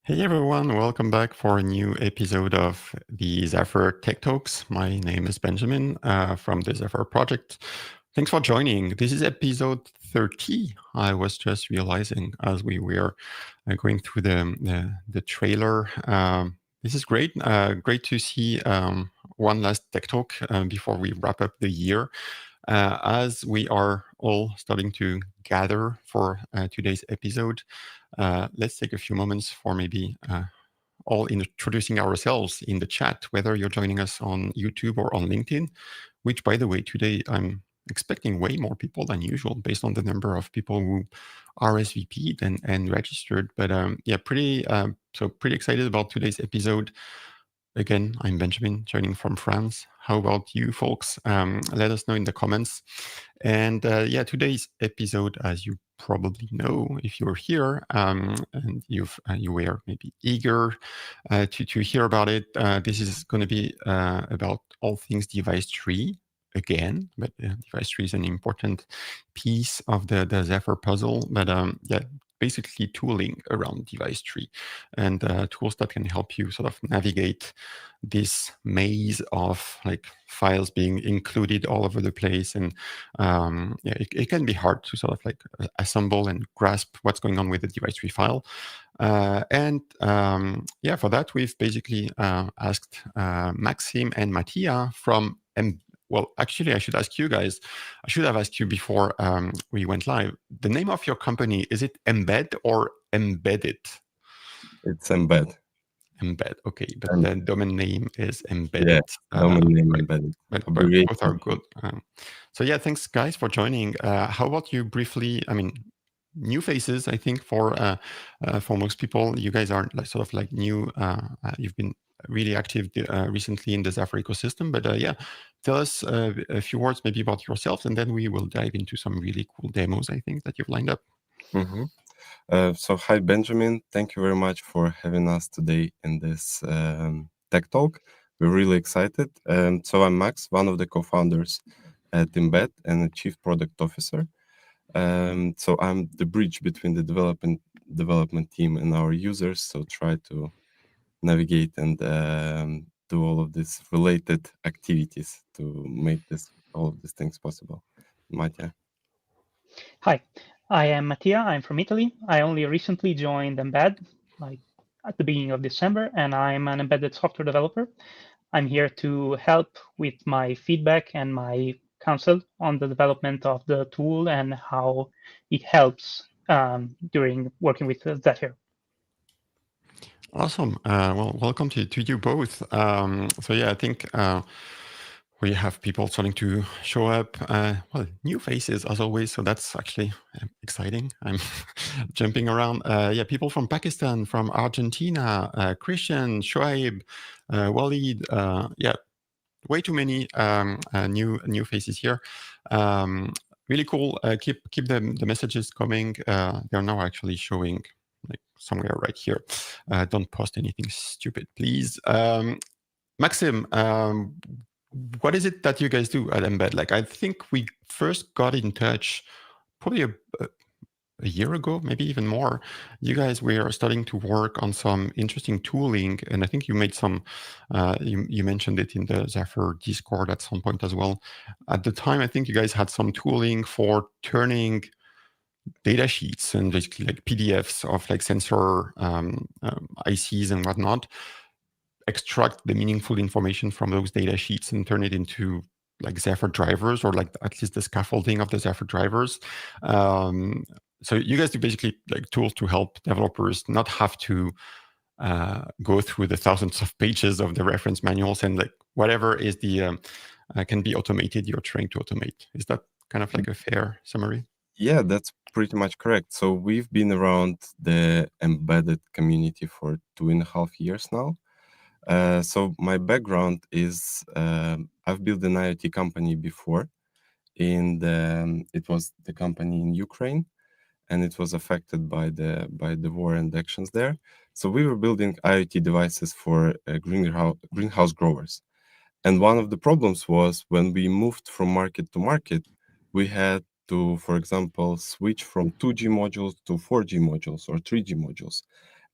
Hey everyone, welcome back for a new episode of the Zephyr Tech Talks. My name is Benjamin from the Zephyr project. Thanks for joining. This is episode 30. I was just realizing as we were going through the trailer. This is great. Great to see one last Tech Talk before we wrap up the year. As we are all starting to gather for today's episode, let's take a few moments for maybe all introducing ourselves in the chat, whether you're joining us on YouTube or on LinkedIn, which, by the way, today I'm expecting way more people than usual based on the number of people who RSVP'd and registered. But pretty excited about today's episode. Again, I'm Benjamin, joining from France. How about you folks? Let us know in the comments. And today's episode, as you probably know, if you're here and you were maybe eager to hear about it, this is going to be about all things Devicetree again. But Devicetree is an important piece of the Zephyr puzzle. But basically tooling around Devicetree and tools that can help you sort of navigate this maze of like files being included all over the place. And it can be hard to sort of like assemble and grasp what's going on with the Devicetree file. For that, we've basically asked Maxim and Mattia from Well, actually, I should ask you guys. I should have asked you before we went live. The name of your company, is it Embed or Embedded? It's Embed. Embed, okay, but the domain name is Embedded. Yeah, domain name Embedded. But both are good. Thanks guys for joining. How about you briefly? I mean, new faces. I think for most people, you guys are like sort of like new. You've been really active recently in the Zephyr ecosystem. But tell us a few words maybe about yourselves, and then we will dive into some really cool demos, I think, that you've lined up. Mm-hmm. So hi, Benjamin. Thank you very much for having us today in this Tech Talk. We're really excited. So I'm Max, one of the co-founders at Embed and a chief product officer. So I'm the bridge between the development team and our users. So try to navigate and do all of these related activities to make all of these things possible. Mattia. Hi, I am Mattia. I'm from Italy. I only recently joined Embed, like at the beginning of December, and I'm an embedded software developer. I'm here to help with my feedback and my counsel on the development of the tool and how it helps during working with Zephyr. Awesome. Welcome to you both. I think we have people starting to show up. New faces as always. So that's actually exciting. I'm jumping around. People from Pakistan, from Argentina, Christian, Shoaib, Walid. Way too many new faces here. Really cool. Keep the messages coming. They're now actually showing like somewhere right here. Don't post anything stupid, please. Maxim, what is it that you guys do at Embed? Like, I think we first got in touch probably a year ago, maybe even more. You guys were starting to work on some interesting tooling, and I think you made some. You mentioned it in the Zephyr Discord at some point as well. At the time, I think you guys had some tooling for turning data sheets and basically like PDFs of like sensor ICs and whatnot, extract the meaningful information from those data sheets and turn it into like Zephyr drivers, or like at least the scaffolding of the Zephyr drivers. So you guys do basically like tools to help developers not have to go through the thousands of pages of the reference manuals, and like whatever is the can be automated, you're trying to automate. Is that kind of like a fair summary? Yeah, that's pretty much correct. So we've been around the embedded community for 2.5 years now. So my background is I've built an IoT company before. It was the company in Ukraine, and it was affected by the war and actions there. So we were building IoT devices for greenhouse growers. And one of the problems was when we moved from market to market, we had to, for example, switch from 2G modules to 4G modules or 3G modules.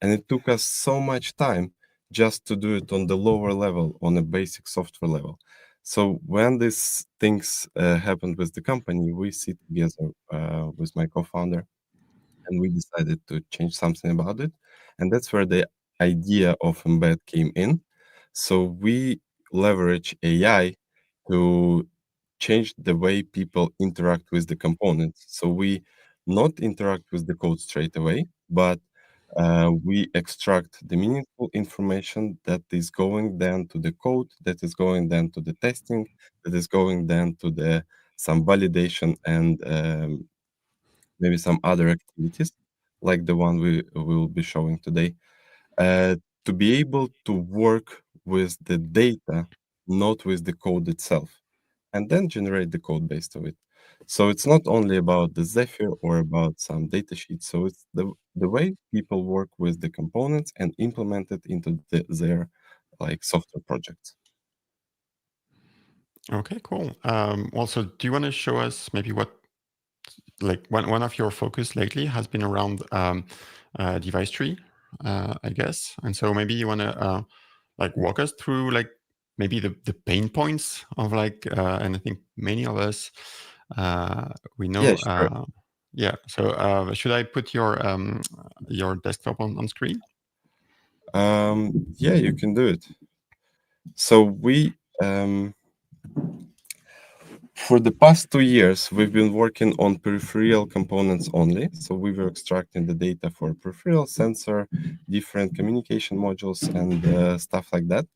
And it took us so much time just to do it on the lower level, on a basic software level. So when these things happened with the company, we sit together with my co-founder, and we decided to change something about it. And that's where the idea of Embed came in. So we leverage AI to change the way people interact with the components. So we not interact with the code straight away, but we extract the meaningful information that is going then to the code, that is going then to the testing, that is going then to the some validation and maybe some other activities like the one we will be showing today, uh, to be able to work with the data, not with the code itself, and then generate the code based on it. So it's not only about the Zephyr or about some data sheets. So it's the way people work with the components and implement it into their like software projects. Okay, cool. Also, do you want to show us maybe what, like, one of your focus lately has been around Devicetree, I guess. And so maybe you want to like walk us through like maybe the pain points of like, and I think many of us we Yeah, know. sure. Yeah. So should I put your desktop on screen? Yeah, you can do it. So we for the past 2 years, we've been working on peripheral components only. So we were extracting the data for peripheral sensor, different communication modules, and stuff like that.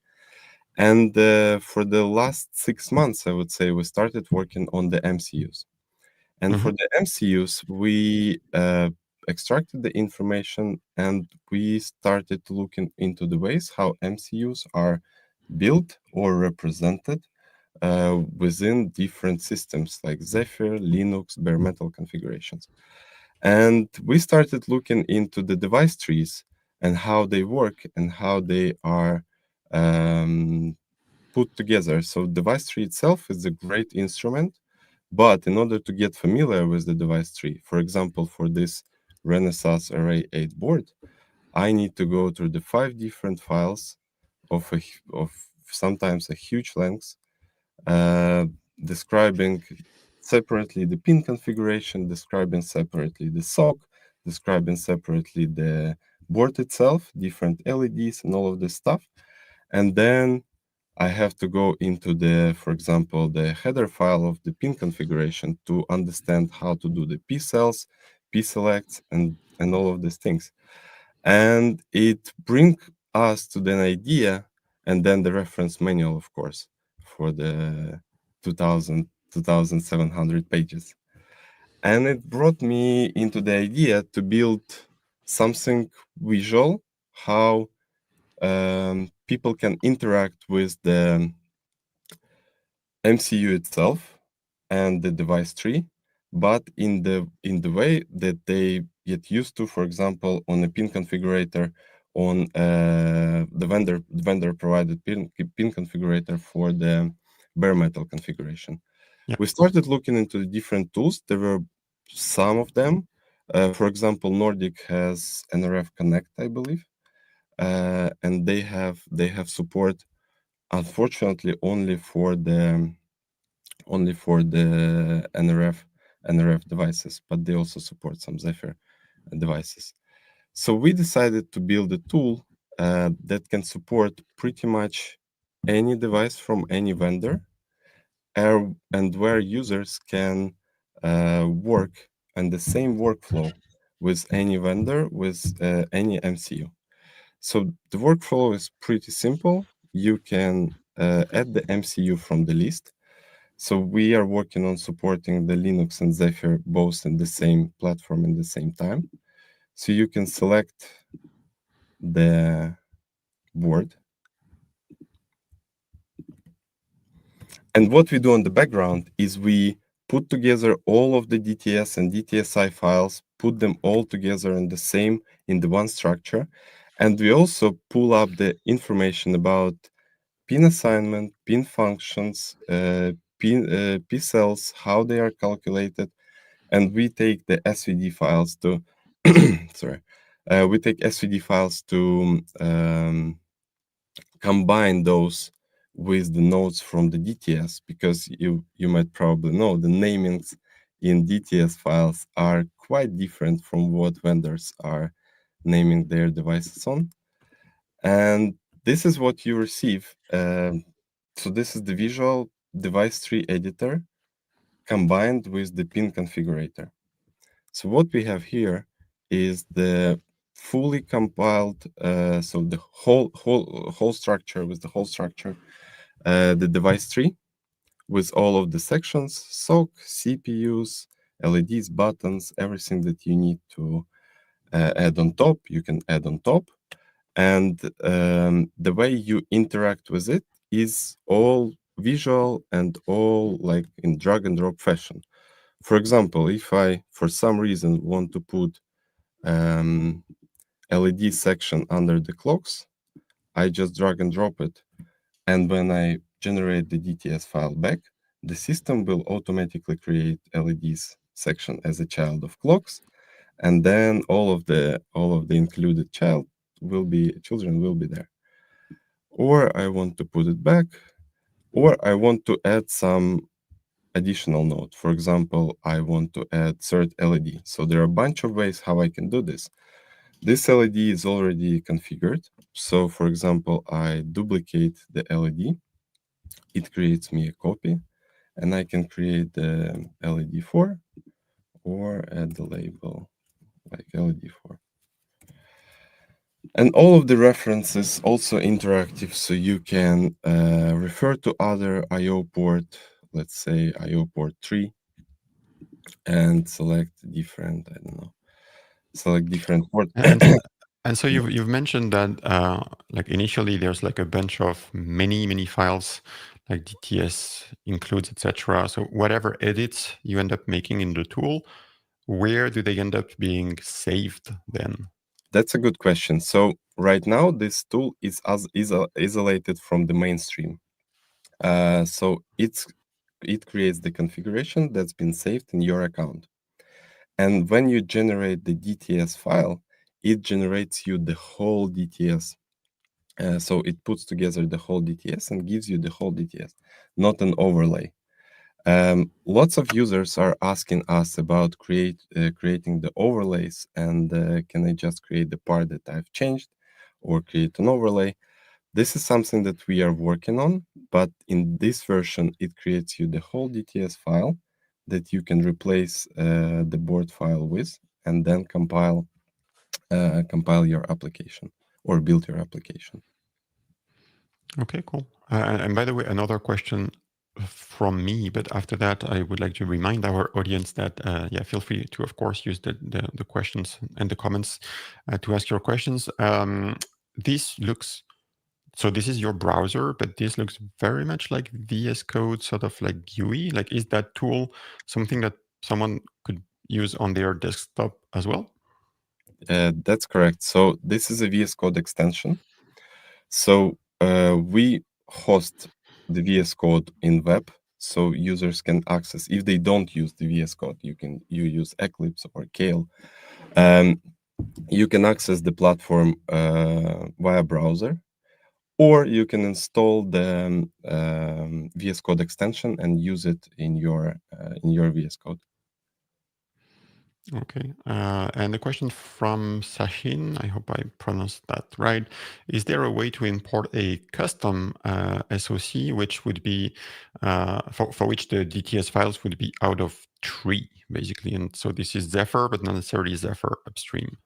And for the last 6 months, I would say, we started working on the MCUs. And for the MCUs, we extracted the information and we started looking into the ways how MCUs are built or represented within different systems like Zephyr, Linux, bare metal configurations. And we started looking into the device trees and how they work and how they are put together. So device tree itself is a great instrument, but in order to get familiar with the device tree, for example, for this Renesas Array 8 board, I need to go through the 5 different files of sometimes a huge length, uh, describing separately the pin configuration, describing separately the SOC, describing separately the board itself, different LEDs, and all of this stuff. And then I have to go into the, for example, the header file of the pin configuration to understand how to do the P cells, P selects, and all of these things. And it brings us to the idea, and then the reference manual, of course, for the 2,700 pages. And it brought me into the idea to build something visual, how people can interact with the MCU itself and the device tree, but in the way that they get used to, for example, on a pin configurator, on the vendor provided pin configurator for the bare metal configuration. Yeah. We started looking into the different tools. There were some of them. For example, Nordic has NRF Connect, I believe, and they have support, unfortunately, only for the NRF devices, but they also support some Zephyr devices. So we decided to build a tool that can support pretty much any device from any vendor, and where users can work on the same workflow with any vendor, with any MCU. So the workflow is pretty simple. You can add the MCU from the list. So we are working on supporting the Linux and Zephyr both in the same platform in the same time. So you can select the board. And what we do on the background is we put together all of the DTS and DTSI files, put them all together in the one structure. And we also pull up the information about pin assignment, pin functions, P cells, how they are calculated, and we take the SVD files to sorry We take SVD files to combine those with the nodes from the DTS, because you might probably know the namings in DTS files are quite different from what vendors are naming their devices on. And this is what you receive. So this is the visual Devicetree editor combined with the pin configurator. So what we have here is the fully compiled, so the whole structure with the whole structure, the Devicetree with all of the sections, SOC, CPUs, LEDs, buttons, everything that you need to add on top, you can add on top. And the way you interact with it is all visual and all like in drag and drop fashion. For example, if I, for some reason, want to put LED section under the clocks, I just drag and drop it. And when I generate the DTS file back, the system will automatically create LEDs section as a child of clocks. And then all of the included children will be there. Or I want to put it back, or I want to add some additional node. For example, I want to add third LED. So there are a bunch of ways how I can do this. This LED is already configured. So for example, I duplicate the LED. It creates me a copy, and I can create the LED4 or add the label like LED4. And all of the references also interactive, so you can refer to other I/O port, let's say I/O port 3, and select different, select different port. And so you've mentioned that like initially there's like a bunch of many files, like DTS includes, etc. So whatever edits you end up making in the tool, where do they end up being saved then? That's a good question. So right now this tool is isolated from the mainstream. So it creates the configuration that's been saved in your account. And when you generate the DTS file, it generates you the whole DTS. So it puts together the whole DTS and gives you the whole DTS, not an overlay. Lots of users are asking us about creating the overlays, and can I just create the part that I've changed or create an overlay? This is something that we are working on, but in this version, it creates you the whole DTS file that you can replace the board file with, and then compile your application or build your application. Okay, cool. And by the way, another question from me, but after that, I would like to remind our audience that, yeah, feel free to, of course, use the questions and the comments to ask your questions. This looks, so this is your browser, but this looks very much like VS Code, sort of like GUI. Like, is that tool something that someone could use on their desktop as well? That's correct. So this is a VS Code extension. So we host the VS Code in web, so users can access. If they don't use the VS Code, you use Eclipse or Kale. You can access the platform via browser, or you can install the VS Code extension and use it in your VS Code. Okay. And a question from Sahin, I hope I pronounced that right. Is there a way to import a custom SoC, which would be, for which the DTS files would be out of tree, basically? And so this is Zephyr, but not necessarily Zephyr upstream.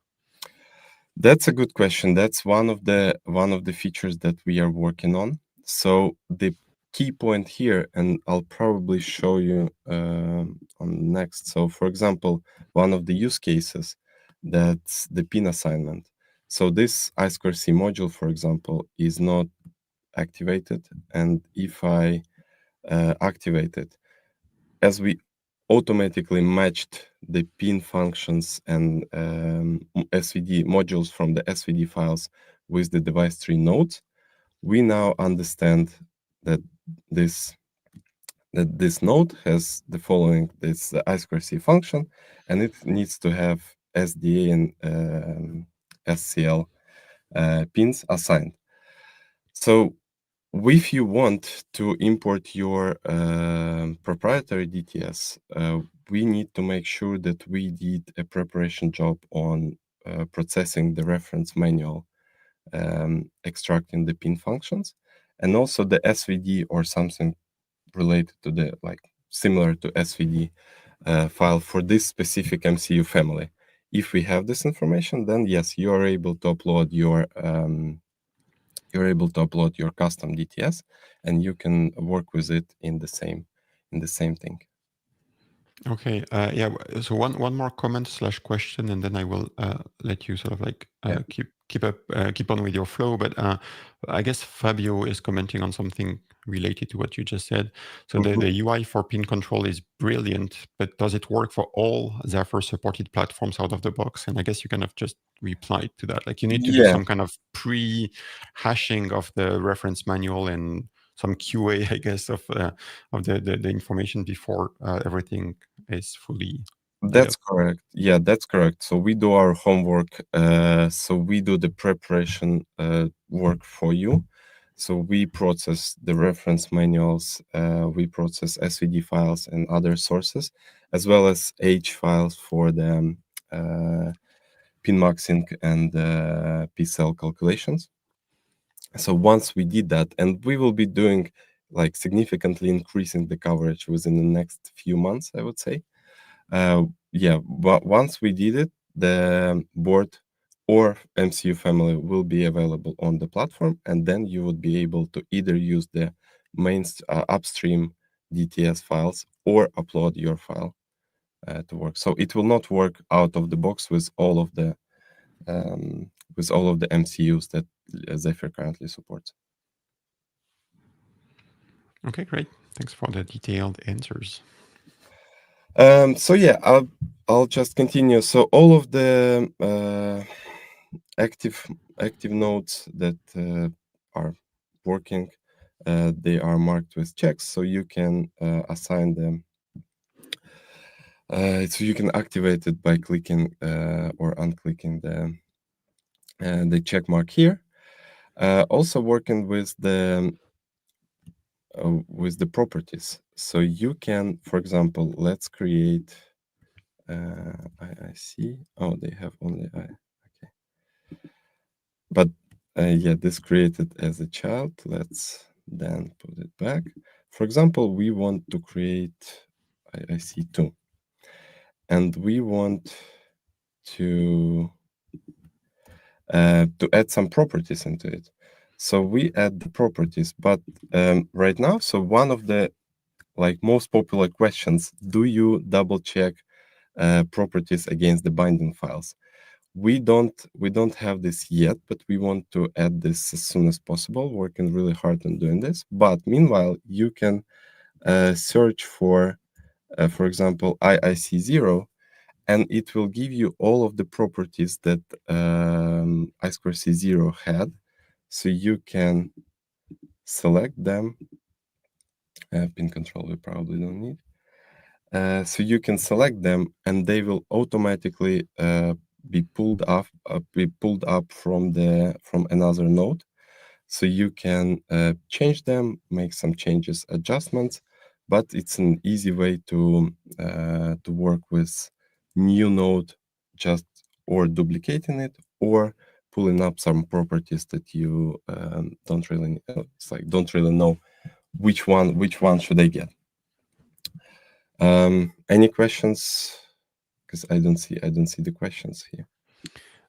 That's a good question. That's one of the features that we are working on. So the key point here, and I'll probably show you on next. So for example, one of the use cases, that's the pin assignment. So this I2C module, for example, is not activated. And if I activate it, as we automatically matched the pin functions and SVD modules from the SVD files with the Devicetree nodes, we now understand that this node has the following: it's the I2C function, and it needs to have SDA and SCL pins assigned. So if you want to import your proprietary DTS, we need to make sure that we did a preparation job on processing the reference manual, extracting the pin functions, and also the SVD or something related to the, like, similar to SVD file for this specific MCU family. If we have this information, then yes, you are able to upload your custom DTS, and you can work with it in the same thing. Okay. Yeah. So one more comment / question, and then I will let you sort of like keep on with your flow. But I guess Fabio is commenting on something related to what you just said. So the UI for pin control is brilliant, but does it work for all Zephyr supported platforms out of the box? And I guess you kind of just replied to that. Like, you need to do some kind of pre-hashing of the reference manual and some QA, I guess, of the information before everything is fully. That's correct. Yeah, that's correct. So we do our homework. So we do the preparation work for you. So we process the reference manuals, we process SVD files and other sources, as well as H files for the pin maxing and P-cell calculations. So once we did that, and we will be doing, like, significantly increasing the coverage within the next few months, I would say. But once we did it, the board or MCU family will be available on the platform, and then you would be able to either use the main upstream DTS files or upload your file to work. So it will not work out of the box with all of the MCUs that Zephyr currently supports. Okay, great. Thanks for the detailed answers. So yeah, I'll just continue. So all of the active nodes that are working, they are marked with checks, so you can assign them. So you can activate it by clicking or unclicking the check mark here. Also working with the properties. So you can, for example, let's create. I see. Oh, they have only I. Okay. But yeah, this created as a child. Let's then put it back. For example, we want to create. I see 2, and we want to add some properties into it. So we add the properties, but right now, so one of the, like, most popular questions: do you double check properties against the binding files? We don't have this yet, but we want to add this as soon as possible. Working really hard on doing this. But meanwhile, you can search for example, IIC0, and it will give you all of the properties that I2C0 had. So you can select them. Pin control we probably don't need. So you can select them, and they will automatically be pulled up from another node. So you can change them, make some changes, adjustments, but it's an easy way to work with new node, just or duplicating it or pulling up some properties that you don't really know which one should I get. Any questions? Because I don't see the questions here.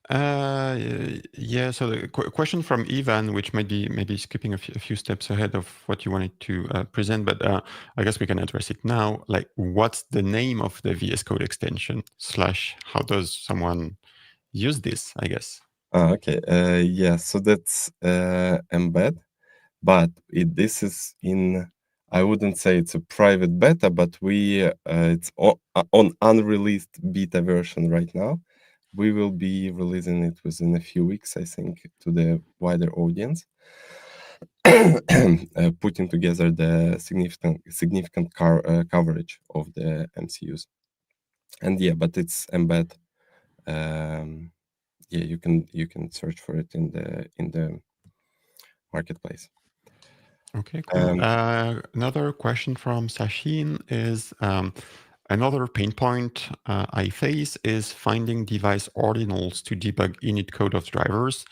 Yeah. So the question from Ivan, which might be maybe skipping a few steps ahead of what you wanted to present, but I guess we can address it now. Like, what's the name of the VS Code extension / how does someone use this, I guess? Okay. Yeah. So that's Embed, but this is in. I wouldn't say it's a private beta, but it's on unreleased beta version right now. We will be releasing it within a few weeks, I think, to the wider audience, putting together the significant coverage of the MCUs. And yeah, but it's Embed. yeah, you can search for it in the marketplace. Okay, cool. Another question from Sachin is another pain point I face is finding device ordinals to debug init code of drivers.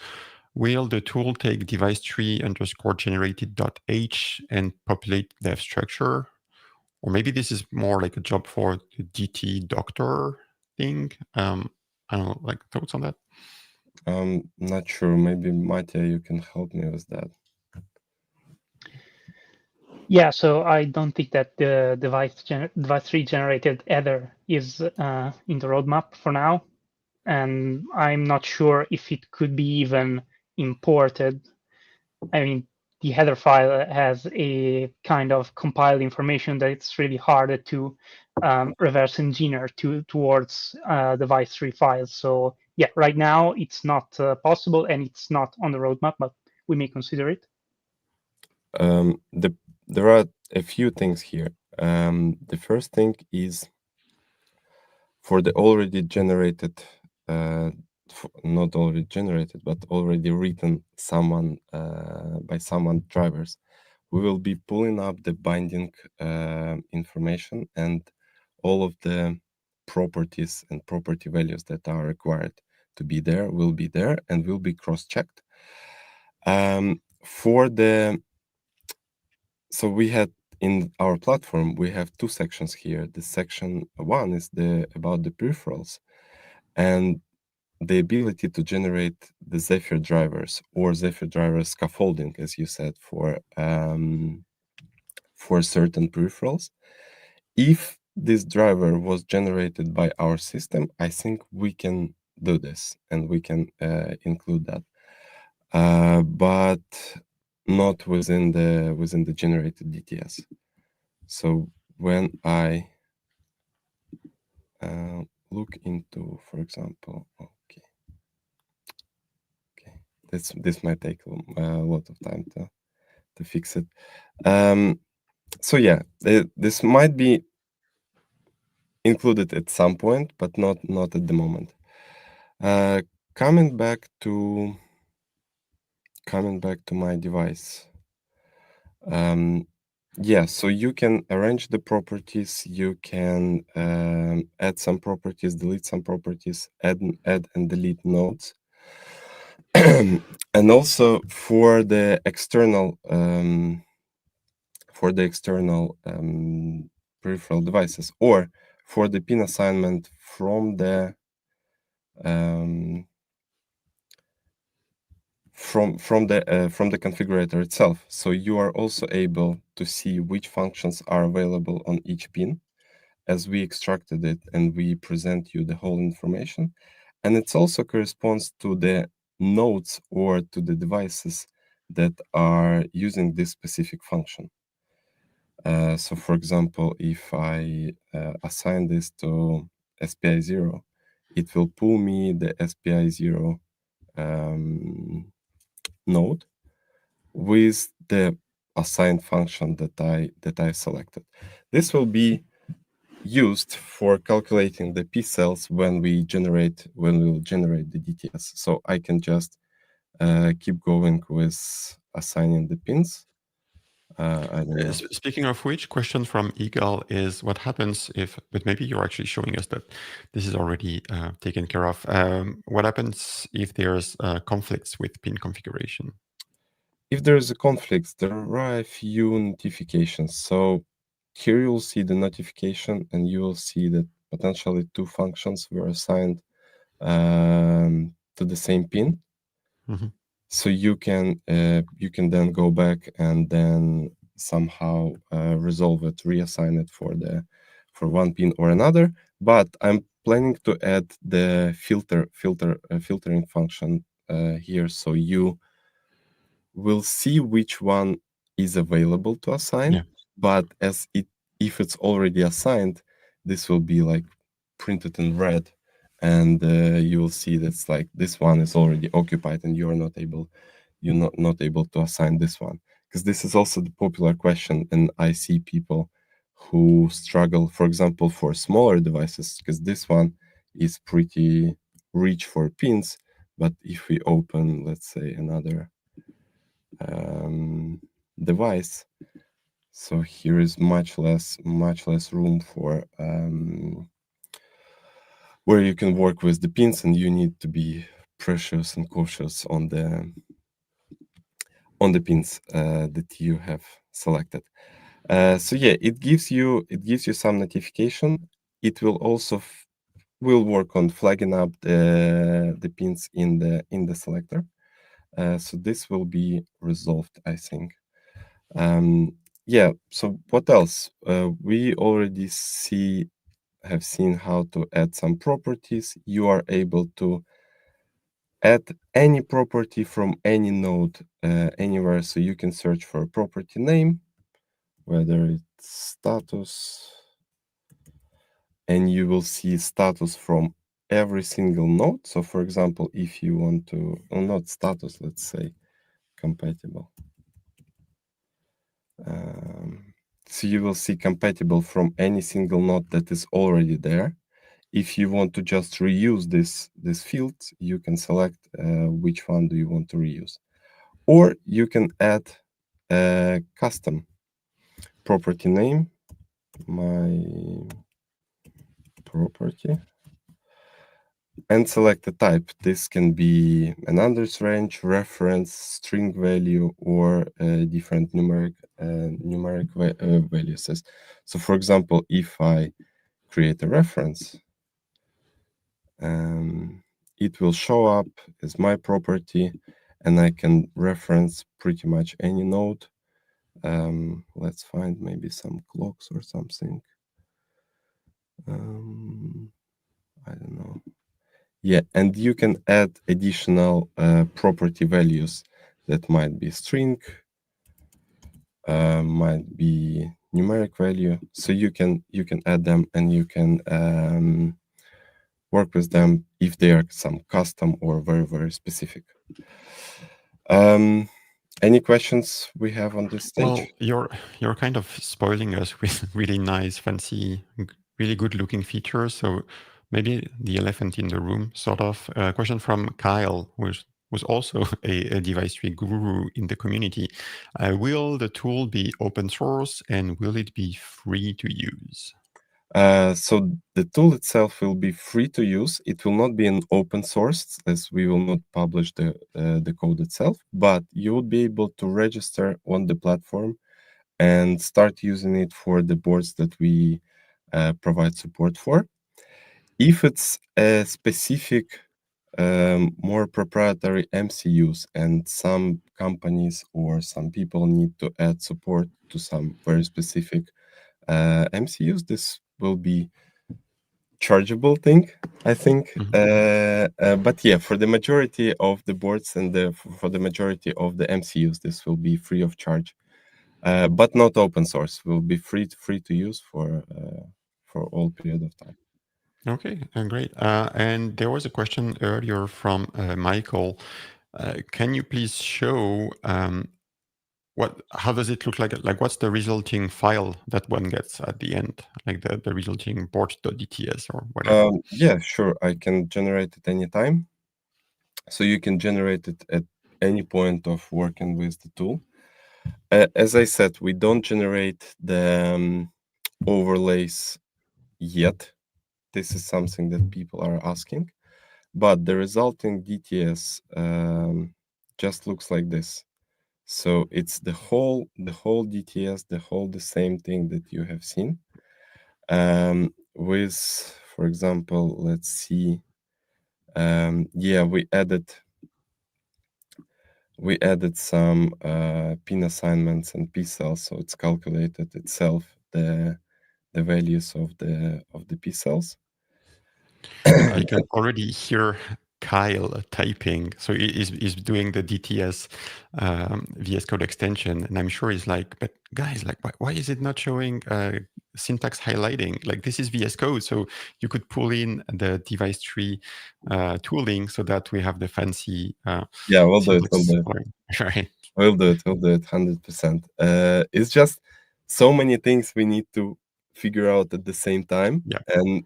Will the tool take devicetree underscore generated.h and populate dev structure? Or maybe this is more like a job for the DT doctor thing. I don't know, like thoughts on that? Not sure. Maybe Mattia, you can help me with that. Yeah, so I don't think that the Devicetree generated header is in the roadmap for now, and I'm not sure if it could be even imported. I mean, the header file has a kind of compiled information that it's really hard to reverse engineer towards Devicetree files. So yeah, right now it's not possible and it's not on the roadmap, but we may consider it. There are a few things here. The first thing is for the already generated, not already generated, but already written by someone drivers. We will be pulling up the binding information, and all of the properties and property values that are required to be there will be there and will be cross-checked. So we had in our platform, we have two sections here. The section one is about the peripherals and the ability to generate the Zephyr drivers or Zephyr driver scaffolding, as you said, for certain peripherals. If this driver was generated by our system, I think we can do this and we can include that, but not within the generated DTS. So when I look into, for example, okay, this might take a lot of time to fix it. So yeah, this might be included at some point, but not at the moment. Coming back to my device. Yeah, so you can arrange the properties, you can add some properties, delete some properties, add and delete nodes. And also for the external peripheral devices, or for the pin assignment from the configurator itself. So you are also able to see which functions are available on each pin as we extracted it, and we present you the whole information. And it also corresponds to the nodes or to the devices that are using this specific function. So for example, if I assign this to SPI 0, it will pull me the SPI 0 node with the assigned function that I selected. This will be used for calculating the P cells when we'll generate the DTS. So I can just keep going with assigning the pins. I don't know. Speaking of which, question from Eagle is what happens if, but maybe you're actually showing us that this is already taken care of. What happens if there's conflicts with pin configuration? If there is a conflict, there are a few notifications. So here you'll see the notification, and you will see that potentially two functions were assigned to the same pin. Mm-hmm. So you can then go back and then somehow resolve it, reassign it for one pin or another. But I'm planning to add the filtering function here, so you will see which one is available to assign. Yeah. But if it's already assigned, this will be like printed in red, and you will see that's like this one is already occupied, and you're not able to assign this one, because this is also the popular question, and I see people who struggle, for example, for smaller devices, because this one is pretty rich for pins, But if we open, let's say, another device, so here is much less room for where you can work with the pins, and you need to be precious and cautious on the pins that you have selected. So yeah, it gives you some notification. It will also will work on flagging up the pins in the selector. So this will be resolved, I think. Yeah. So what else? We already have seen how to add some properties. You are able to add any property from any node anywhere. So you can search for a property name, whether it's status, and you will see status from every single node. So for example, if you want to, or not status, let's say compatible. So you will see compatible from any single node that is already there. If you want to just reuse this field, you can select which one do you want to reuse. Or you can add a custom property name, my property, and select the type. This can be an unders range, reference, string value, or different numeric values. So for example, if I create a reference, it will show up as my property, and I can reference pretty much any node. Let's find maybe some clocks or something. I don't know. Yeah, and you can add additional property values that might be string, might be numeric value. So you can add them, and you can work with them if they are some custom or very, very specific. Any questions we have on this stage? Well, you're kind of spoiling us with really nice, fancy, really good-looking features. So maybe the elephant in the room, sort of. A question from Kyle, who's also a Devicetree guru in the community. Will the tool be open source, and will it be free to use? So the tool itself will be free to use. It will not be an open source, as we will not publish the code itself, but you will be able to register on the platform and start using it for the boards that we provide support for. If it's a specific, more proprietary MCUs, and some companies or some people need to add support to some very specific MCUs, this will be chargeable thing, I think. But yeah, for the majority of the boards and for the majority of the MCUs, this will be free of charge, but not open source. Will be free to use for all period of time. Okay, great. And there was a question earlier from Michael. Can you please show how does it look like? Like, what's the resulting file that one gets at the end, like the resulting board.dts or whatever? Yeah, sure. I can generate it anytime. So you can generate it at any point of working with the tool. As I said, we don't generate the overlays yet. This is something that people are asking, but the resulting DTS just looks like this. So it's the whole DTS, the same thing that you have seen. With, for example, let's see. Yeah, we added some pin assignments and P cells, so it's calculated itself the values of the P cells. I can already hear Kyle typing. So he's doing the DTS VS Code extension, and I'm sure he's like, "But guys, like, why is it not showing syntax highlighting? Like, this is VS Code, so you could pull in the Devicetree tooling so that we have the fancy yeah, we'll do it. Right. We'll do it 100%. It's just so many things we need to figure out at the same time, Yeah. and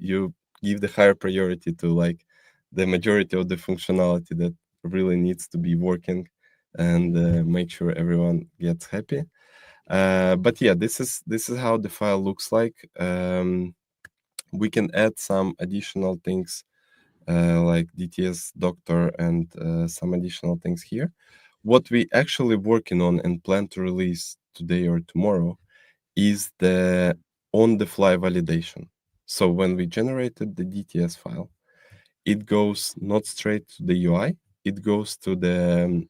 you give the higher priority to like the majority of the functionality that really needs to be working and make sure everyone gets happy. But yeah, this is how the file looks like. We can add some additional things like DTS doctor and some additional things here. What we actually working on and plan to release today or tomorrow is the on-the-fly validation. So when we generated the DTS file, it goes not straight to the UI, it goes to the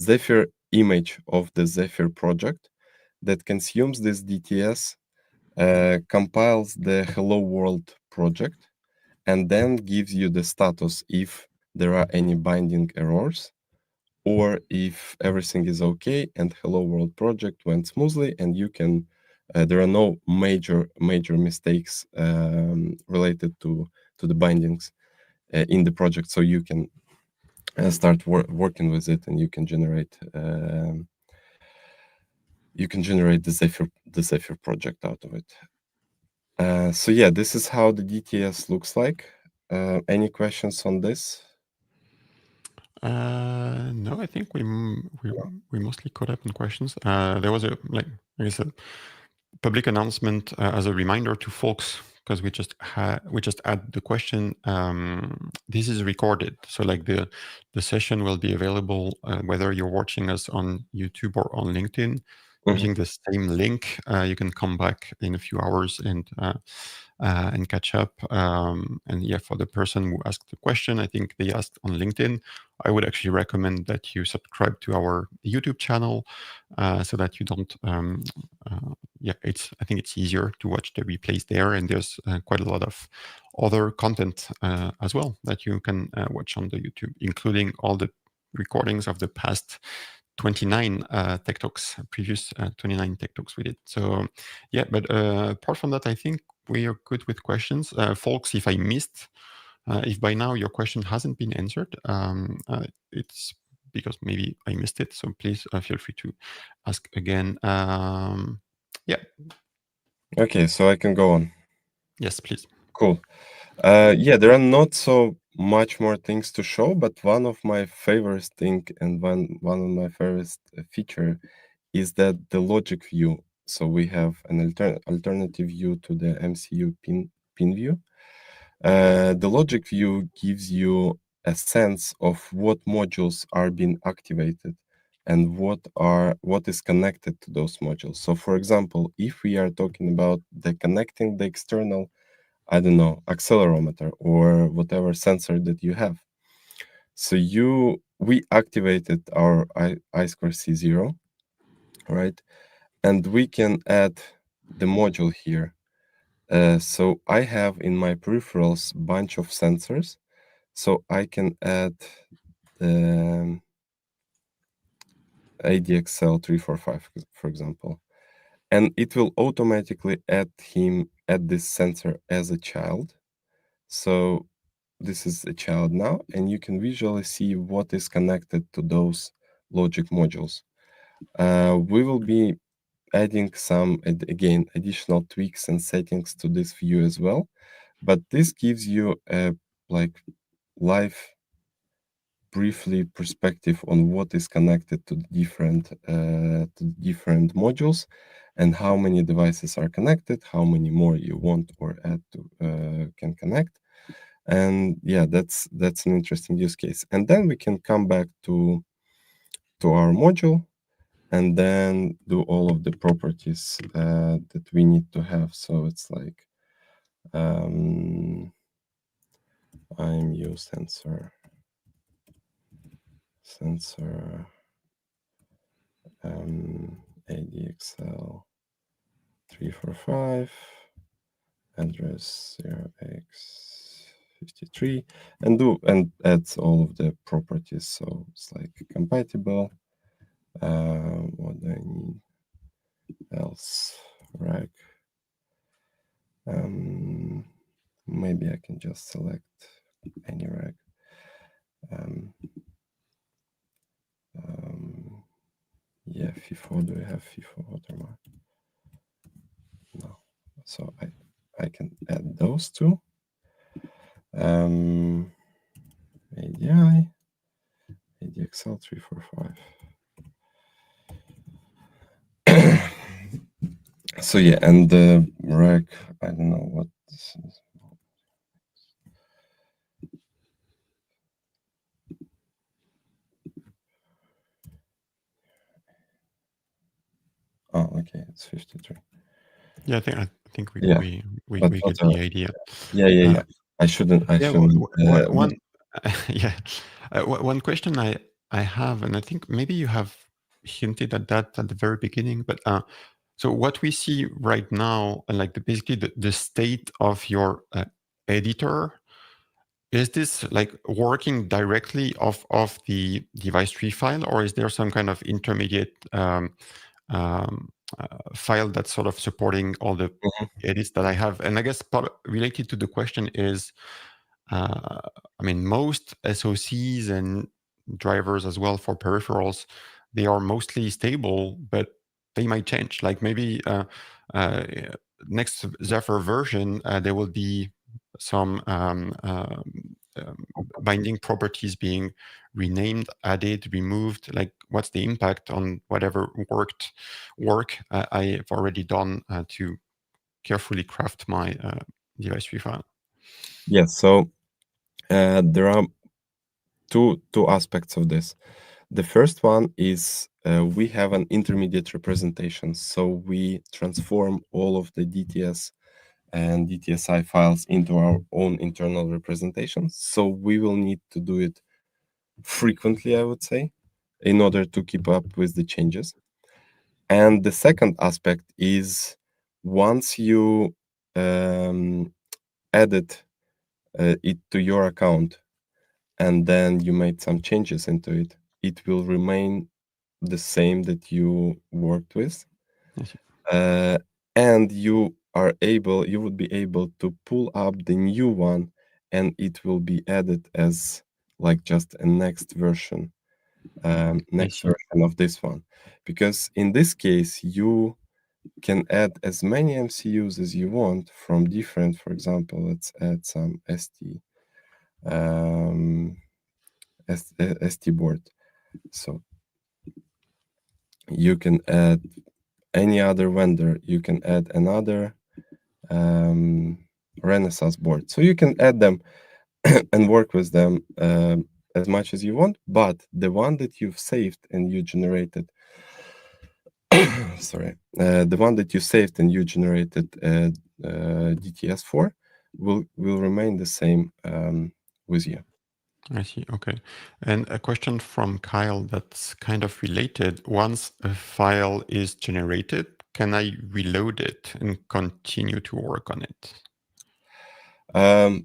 Zephyr image of the Zephyr project that consumes this DTS, compiles the Hello World project, and then gives you the status if there are any binding errors or if everything is okay and Hello World project went smoothly and you can, there are no major mistakes related to the bindings in the project, so you can start working with it and you can generate the Zephyr project out of it. So yeah, this is how the DTS looks like. Any questions on this? No, I think we mostly caught up on questions. There was like I said, public announcement as a reminder to folks, because we just add the question. This is recorded, so like the session will be available whether you're watching us on YouTube or on LinkedIn. Using the same link, you can come back in a few hours and catch up. And yeah, for the person who asked the question, I think they asked on LinkedIn. I would actually recommend that you subscribe to our YouTube channel so that you don't. I think it's easier to watch the replays there, and there's quite a lot of other content as well that you can watch on the YouTube, including all the recordings of the past 29 Tech Talks, previous 29 Tech Talks we did. So yeah, but apart from that, I think we are good with questions. Folks, if I missed, if by now your question hasn't been answered, it's because maybe I missed it. So please feel free to ask again. Yeah. Okay, so I can go on. Yes, please. Cool. Yeah, there are not so much more things to show, but one of my favorite thing and one of my favorite feature is that the logic view. So we have an alternative view to the MCU pin view. The logic view gives you a sense of what modules are being activated and what is connected to those modules. So for example, if we are talking about connecting the external, I don't know, accelerometer or whatever sensor that you have. So we activated our I2C0, right? And we can add the module here. So I have in my peripherals bunch of sensors. So I can add the ADXL 345, for example. And it will automatically add this sensor as a child. So this is a child now, and you can visually see what is connected to those logic modules. We will be adding some, again, additional tweaks and settings to this view as well. But this gives you a live briefly perspective on what is connected to different modules and how many devices are connected, how many more you want or add to can connect. And yeah, that's an interesting use case. And then we can come back to our module and then do all of the properties that we need to have. So it's like IMU sensor ADXL 345 address 0x53 and adds all of the properties. So it's like compatible. What do I need else? Rack. Maybe I can just select any rack. Yeah, FIFO. Do we have FIFO watermark? No. So I can add those two. ADI, ADXL 345. So yeah, and the rec, I don't know what this is. Oh, okay, it's 53. Yeah, I think we Yeah, we but we get whatever. the idea. Yeah. I shouldn't. Yeah, one yeah, one question I have, and I think maybe you have hinted at that at the very beginning, but so what we see right now, like basically the state of your editor, is this like working directly off the Devicetree file, or is there some kind of intermediate um, file that's sort of supporting all the Mhm. edits that I have? And I guess part related to the question is, I mean, most SOCs and drivers as well for peripherals, they are mostly stable, but they might change. Like maybe uh, next Zephyr version, there will be some binding properties being renamed, added, removed. Like, what's the impact on whatever work I've already done to carefully craft my Devicetree file? Yes. So there are two aspects of this. The first one is we have an intermediate representation. So we transform all of the DTS and DTSI files into our own internal representations. So we will need to do it frequently, I would say, in order to keep up with the changes. And the second aspect is once you added it to your account and then you made some changes into it, it will remain the same that you worked with. Yes. And you would be able to pull up the new one and it will be added as like just a next version of this one. Because in this case, you can add as many MCUs as you want from different, for example, let's add some ST board. So you can add any other vendor, you can add another Renaissance board. So you can add them and work with them as much as you want, but the one that you've saved and you generated, sorry, the one that you saved and you generated DTS for will remain the same with you. I see. Okay. And a question from Kyle that's kind of related. Once a file is generated, can I reload it and continue to work on it?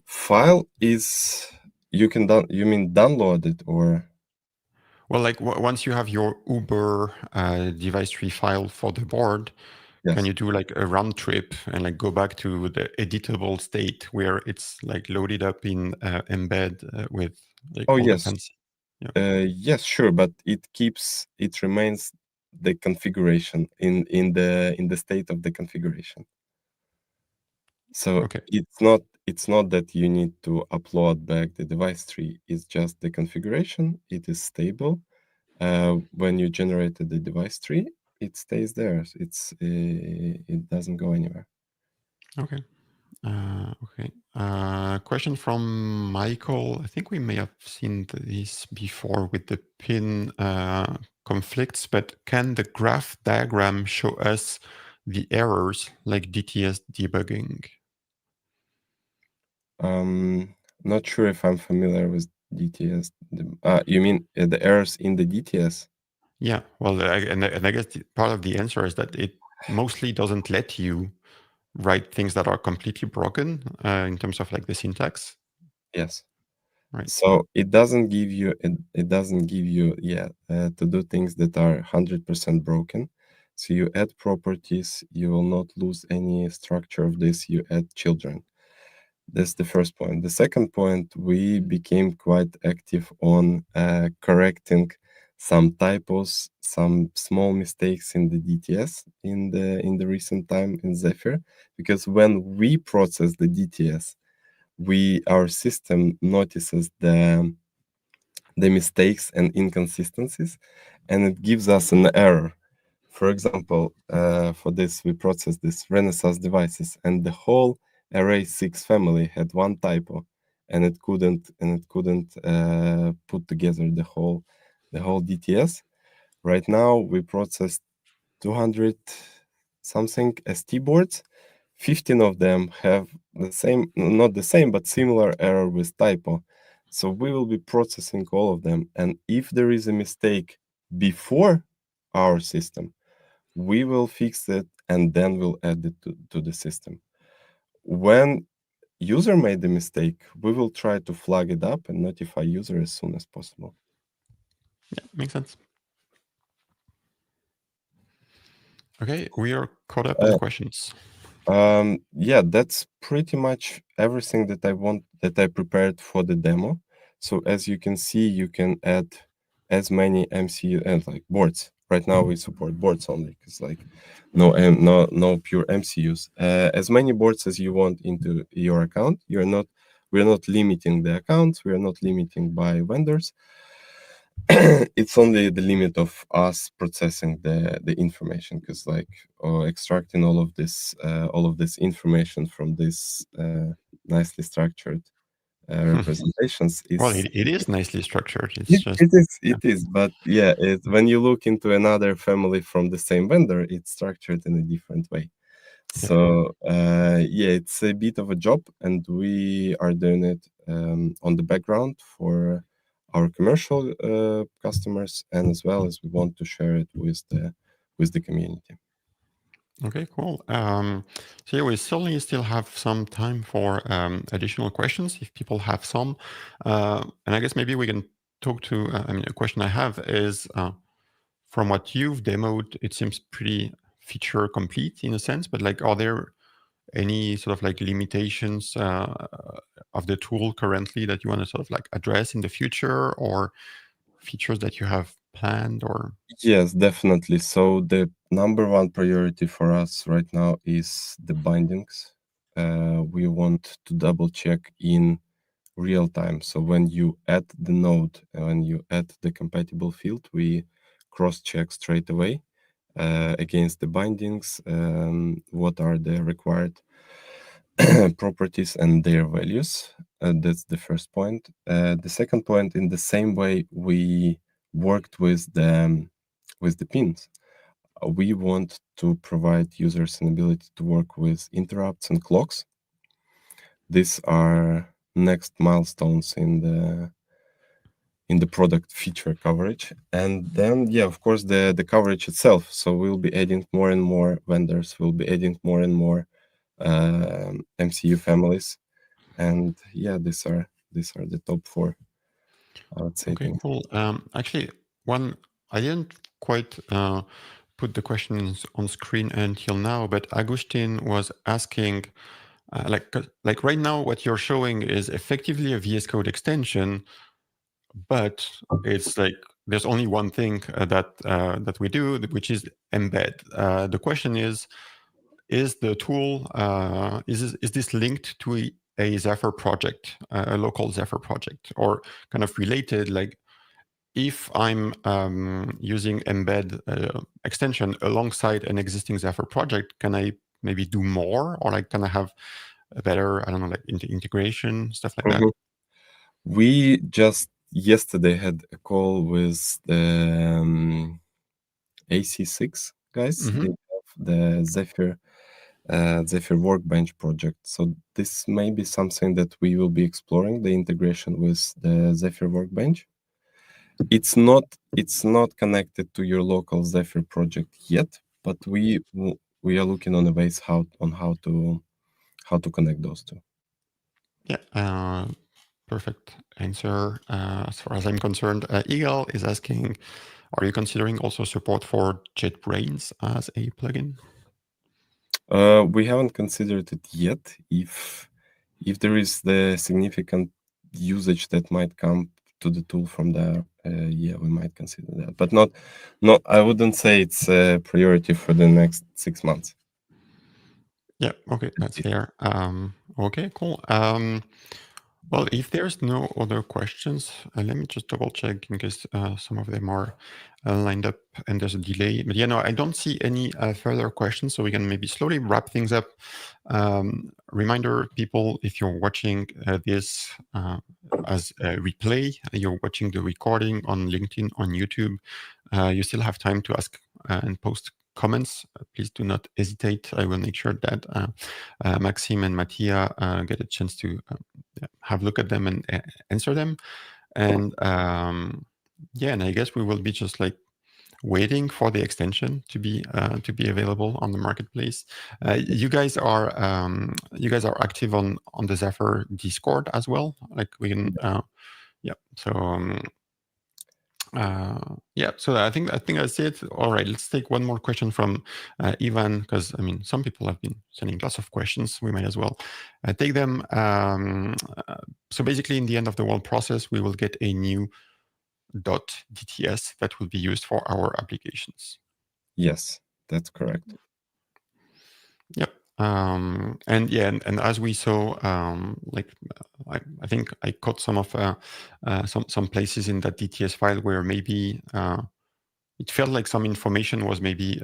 File is you mean download it or? Well, like once you have your Uber Devicetree file for the board, Yes. can you do like a round trip and like go back to the editable state where it's like loaded up in Embed with like all Yes. the fancy? Yes, sure, but it remains the configuration in the state of the configuration. So Okay. it's not that you need to upload back the device tree. It's just the configuration. It is stable. When you generated the device tree, it stays there. It doesn't go anywhere. Okay. Okay. Question from Michael. I think we may have seen this before with the pin conflicts, but can the graph diagram show us the errors like DTS debugging? Not sure if I'm familiar with DTS. You mean the errors in the DTS? Yeah. Well, and I guess part of the answer is that it mostly doesn't let you write things that are completely broken in terms of like the syntax. Yes. Right. So it doesn't give you to do things that are 100% broken. So you add properties, you will not lose any structure of this. You add children. That's the first point. The second point, we became quite active on correcting some typos, some small mistakes in the DTS in the recent time in Zephyr, because when we process the DTS, our system notices the mistakes and inconsistencies, and it gives us an error. For example, for this, we processed this Renaissance devices, and the whole array 6 family had one typo, and it couldn't put together the whole DTS. Right now, we processed 200 something ST boards. 15 of them have the same, not the same, but similar error with typo. So we will be processing all of them. And if there is a mistake before our system, we will fix it and then we'll add it to the system. When user made the mistake, we will try to flag it up and notify user as soon as possible. Yeah, makes sense. Okay, we are caught up on questions. Yeah, that's pretty much everything that I prepared for the demo. So as you can see, you can add as many MCU and like boards. Right now we support boards only because like no pure MCUs. As many boards as you want into your account. We're not limiting the accounts. We are not limiting by vendors. It's only the limit of us processing the information, because like extracting all of this information from this nicely structured representations is Well, it is nicely structured. It's just it is, but yeah, when you look into another family from the same vendor, it's structured in a different way. So yeah, it's a bit of a job, and we are doing it on the background for our commercial customers, and as well as we want to share it with the community. Okay, cool. So yeah, we certainly still have some time for additional questions if people have some. And I guess maybe we can talk to, I mean, a question I have is, from what you've demoed, it seems pretty feature complete in a sense, but like, are there any sort of like limitations of the tool currently that you want to sort of like address in the future, or features that you have planned? Or Yes, definitely. So the number one priority for us right now is the bindings. We want to double check in real time. So when you add the node, when you add the compatible field, we cross check straight away against the bindings, what are the required properties and their values. That's the first point. The second point, in the same way we worked with the pins, we want to provide users an ability to work with interrupts and clocks. These are next milestones in the product feature coverage. And then, yeah, of course, the coverage itself. So we'll be adding more and more vendors. We'll be adding more and more MCU families. And yeah, these are the top 4, I would say. okay, cool. Actually, one I didn't quite put the questions on screen until now, but Agustin was asking, like right now, what you're showing is effectively a VS Code extension, but it's like there's only one thing that we do, which is embed. The question is the tool is this linked to a Zephyr project, a local Zephyr project, or kind of related? Like if I'm using embed extension alongside an existing Zephyr project, can I maybe do more, or like can I have a better, I don't know, like integration, stuff like that? We just yesterday had a call with the AC6 guys. They have the Zephyr Workbench project. So this may be something that we will be exploring, the integration with the Zephyr Workbench. It's not connected to your local Zephyr project yet, but we are looking on the ways how to connect those two. Yeah, perfect answer. As far as I'm concerned, Eagle is asking, are you considering also support for JetBrains as a plugin? We haven't considered it yet. If there is the significant usage that might come to the tool from there, yeah, we might consider that. But not. I wouldn't say it's a priority for the next 6 months. Yeah, okay, that's fair. Okay, cool. Well, if there's no other questions, let me just double check in case some of them are lined up and there's a delay. But yeah, no, I don't see any further questions, so we can maybe slowly wrap things up. Reminder, people, if you're watching this as a replay, you're watching the recording on LinkedIn, on YouTube, you still have time to ask and post comments. Please do not hesitate. I will make sure that Maxime and Mattia get a chance to have a look at them and answer them. And yeah, and I guess we will be just like waiting for the extension to be available on the marketplace. You guys are active on the Zephyr Discord as well. Like we can, yeah. So yeah, so I think that's it. All right, let's take one more question from Ivan, because I mean, some people have been sending lots of questions. We might as well take them. So basically, in the end of the world process, we will get a new .dts that will be used for our applications. Yes, that's correct. Yep. And yeah, and as we saw, like I think I caught some of some places in that DTS file where maybe it felt like some information was maybe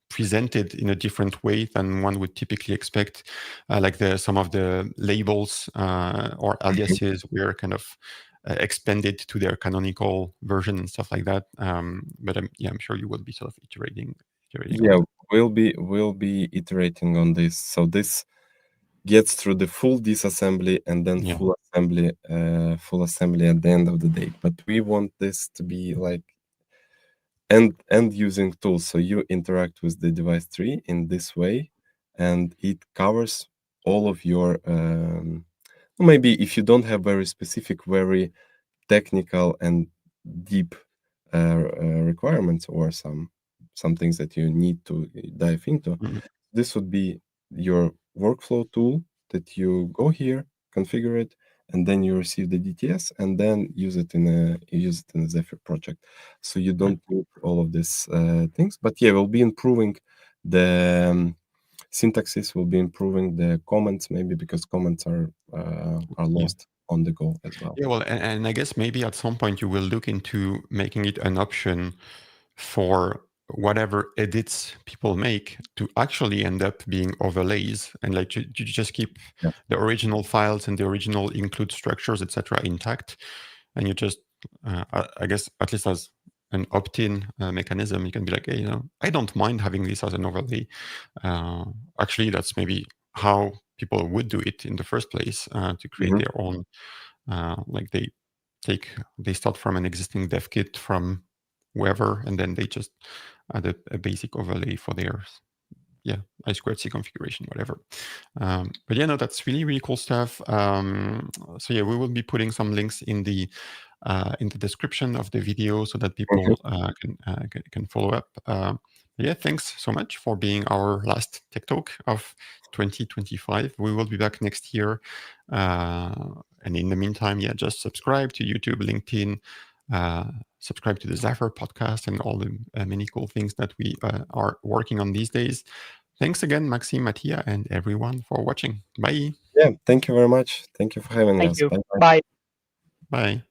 presented in a different way than one would typically expect. Like some of the labels or aliases were kind of expanded to their canonical version and stuff like that. But I'm sure you will be sort of iterating. Yeah, on we'll be iterating on this. So this gets through the full disassembly and then full assembly at the end of the day. But we want this to be like end using tools. So you interact with the Devicetree in this way, and it covers all of your maybe if you don't have very specific, very technical and deep requirements or some things that you need to dive into. This would be your workflow tool that you go here, configure it, and then you receive the DTS and then use it in a Zephyr project. So you don't need all of these things. But yeah, we'll be improving the syntaxes, will be improving the comments, maybe because comments are lost on the go as well. Yeah, well, and I guess maybe at some point you will look into making it an option for whatever edits people make to actually end up being overlays, and like you just keep the original files and the original include structures, etc., intact, and you just, I guess, at least as an opt-in mechanism, you can be like, hey, I don't mind having this as an overlay. Actually, that's maybe how people would do it in the first place, to create their own. Like they start from an existing dev kit from wherever, and then they just add a basic overlay for their I2C configuration, whatever. But yeah, no, that's really, really cool stuff. So yeah, we will be putting some links in the description of the video so that people can follow up. Yeah, thanks so much for being our last Tech Talk of 2025. We will be back next year. And in the meantime, yeah, just subscribe to YouTube, LinkedIn, subscribe to the Zephyr podcast and all the many cool things that we are working on these days. Thanks again, Maxime, Mattia, and everyone for watching. Bye. Yeah, thank you very much. Thank you for having us. Thank you. Bye. Bye.